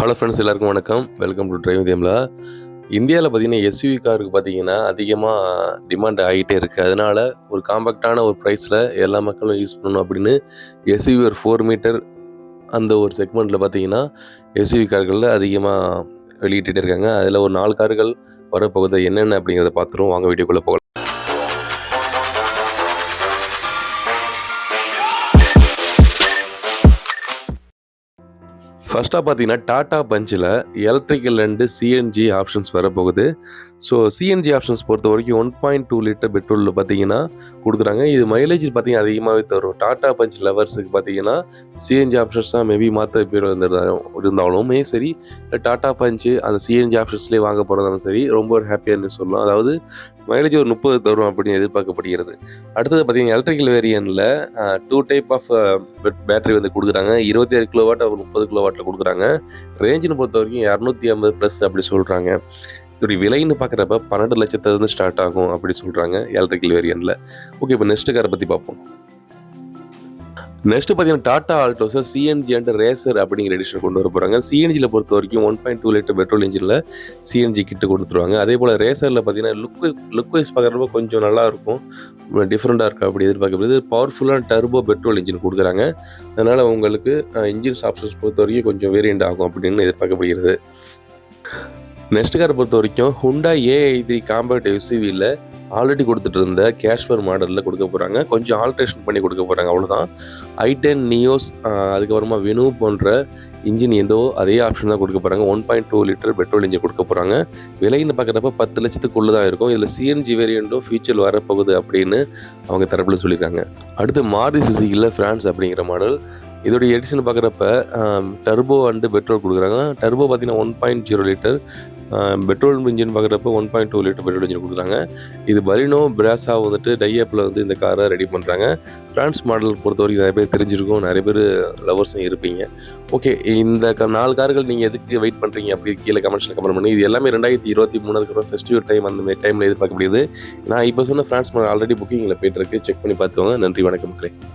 Hello friends, எல்லாருக்கும் வணக்கம். Welcome to driving கேமில். இந்தியாவில் பார்த்தீங்கன்னா எஸ்யூவி காருக்கு பார்த்தீங்கன்னா அதிகமாக டிமாண்ட் ஆகிட்டே இருக்குது. அதனால் ஒரு காம்பேக்டான ஒரு ப்ரைஸில் எல்லா மக்களும் யூஸ் பண்ணணும் அப்படின்னு எஸ்யூவி ஒரு 4 மீட்டர் அந்த ஒரு செக்மெண்ட்டில் பார்த்தீங்கன்னா எஸ்யூவி கார்களில் அதிகமாக வெளியிட்டு இருக்காங்க. அதில் ஒரு 4 கார்கள் வரப்போகுது. என்னென்ன அப்படிங்கிறத பார்த்துருவோம். வாங்க வீடியோக்குள்ளே போகலாம். ஃபஸ்ட்டாக பார்த்தீங்கன்னா டாடா பஞ்சில் எலக்ட்ரிக்கல் அண்டு சிஎன்ஜி ஆப்ஷன்ஸ் வரப்போகுது. ஸோ சிஎன்ஜி ஆப்ஷன்ஸ் பொறுத்த வரைக்கும் 1.2 லிட்டர் பெட்ரோலில் பார்த்தீங்கன்னா கொடுக்குறாங்க. இது மைலேஜ் பார்த்தீங்கன்னா அதிகமாகவே தரும். டாடா பஞ்ச் லவர்ஸுக்கு பார்த்தீங்கன்னா சிஎன்ஜி ஆப்ஷன்ஸ் தான் மேபி மாற்ற பேர் இருந்தாலுமே சரி, டாடா பஞ்சு அந்த சிஎன்ஜி ஆப்ஷன்ஸ்லேயே வாங்க போகிறதாலும் சரி, ரொம்ப ஒரு ஹாப்பியாக சொல்லலாம். அதாவது மைலேஜ் ஒரு 30 தரும் அப்படின்னு எதிர்பார்க்கப்படுகிறது. அடுத்தது பார்த்தீங்கன்னா எலக்ட்ரிக்கல் வேரியன்ட்டில் 2 டைப் ஆஃப் பேட்டரி வந்து கொடுக்குறாங்க. 27 கிலோவாட், ஒரு 30 கிலோவாட்டில் கொடுக்குறாங்க. ரேஞ்சுன்னு பொறுத்த வரைக்கும் 250+ அப்படி சொல்கிறாங்க. இதோடைய விலைன்னு பார்க்குறப்ப 12 லட்சத்துலேருந்து ஸ்டார்ட் ஆகும் அப்படி சொல்கிறாங்க எலக்ட்ரிக்கல் வேரியன்ட்டில். ஓகே, இப்போ நெக்ஸ்ட் காரை பற்றி பார்ப்போம். நெக்ஸ்ட் பார்த்தீங்கன்னா டாடா ஆல்டோஸை சிஎன்ஜி அண்ட் ரேசர் அப்படிங்கிற எடிஷன் கொண்டு வர போகிறாங்க. சிஎன்ஜியில் பொறுத்த வரைக்கும் 1.2 லிட்டர் பெட்ரோல் இன்ஜினில் சிஎன்ஜி கிட்ட கொண்டு வந்துருவாங்க. அதே போல் ரேசரில் பார்த்தீங்கன்னா லுக் வைஸ் பார்க்குறப்ப கொஞ்சம் நல்லா இருக்கும், டிஃப்ரெண்ட்டாக இருக்கும் அப்படி எதிர்பார்க்கப்படுது. பவர்ஃபுல்லான டர்போ பெட்ரோல் இன்ஜின் கொடுக்குறாங்க. அதனால் உங்களுக்கு இன்ஜின்ஸ் ஆப்ஷன்ஸ் பொறுத்த வரைக்கும் கொஞ்சம் வேரியண்ட் ஆகும் அப்படின்னு எதிர்பார்க்கப்படுகிறது. நெக்ஸ்ட் காரை பொறுத்த வரைக்கும் ஹுண்டா A i3 காம்பேக்ட் எஸ்யூவியில் ஆல்ரெடி கொடுத்துட்டு இருந்த கேஷ்வர் மாடலில் கொடுக்க போகிறாங்க. கொஞ்சம் ஆல்ட்ரேஷன் பண்ணி கொடுக்க போகிறாங்க, அவ்வளோதான். i10 நியோஸ், அதுக்கப்புறமா வெனு போன்ற இன்ஜின் ஏதோ அதே ஆப்ஷன் தான் கொடுக்க போகிறாங்க. 1.2 லிட்டர் பெட்ரோல் இன்ஜின் கொடுக்க போகிறாங்க. விலைன்னு பார்க்குறப்ப 10 லட்சத்துக்குள்ளே தான் இருக்கும். இதில் சிஎன்ஜி வேரியண்ட்டும் ஃபியூச்சர் வரப்போகுது அப்படின்னு அவங்க தரப்பில் சொல்லியிருக்காங்க. அடுத்து மாருதி சுசுகியில் ஃப்ரான்ஸ் அப்படிங்கிற மாடல். இதோடைய எடிஷன் பார்க்குறப்ப டர்போ அண்டு பெட்ரோல் கொடுக்குறாங்க. டர்போ பார்த்தீங்கன்னா 1.0 லிட்டர், பெட்ரோல் இன்ஜின் பார்க்குறப்ப 1.2 லிட்டர் பெட்ரோல் இன்ஜின் கொடுக்குறாங்க. இது பலினோ பிராஸா வந்துட்டு டைஅப்பில் வந்து இந்த காரை ரெடி பண்ணுறாங்க. ஃப்ரான்ஸ் மாடல் பொறுத்த வரைக்கும் நிறைய பேர் தெரிஞ்சிருக்கும், நிறைய பேர் லவர்ஸும் இருப்பீங்க. ஓகே, இந்த 4 கார்கள் நீங்கள் எதுக்கு வெயிட் பண்ணுறீங்க அப்படி கீழே கமெண்ட்ஸில் கமெண்ட் பண்ணி. இது எல்லாமே 2023 அதுக்கப்புறம் ஃபெஸ்டிவல் டைம் அந்த மாதிரி டைமில் எதிர்பார்க்க முடியுது. நான் இப்போ சொன்ன ஃப்ரான்ஸ் மாடல் ஆல்ரெடி புக்கிங்கில் போய்ட்டு இருக்கு, செக் பண்ணி பார்த்துக்கோங்க. நன்றி, வணக்கம் மக்களே.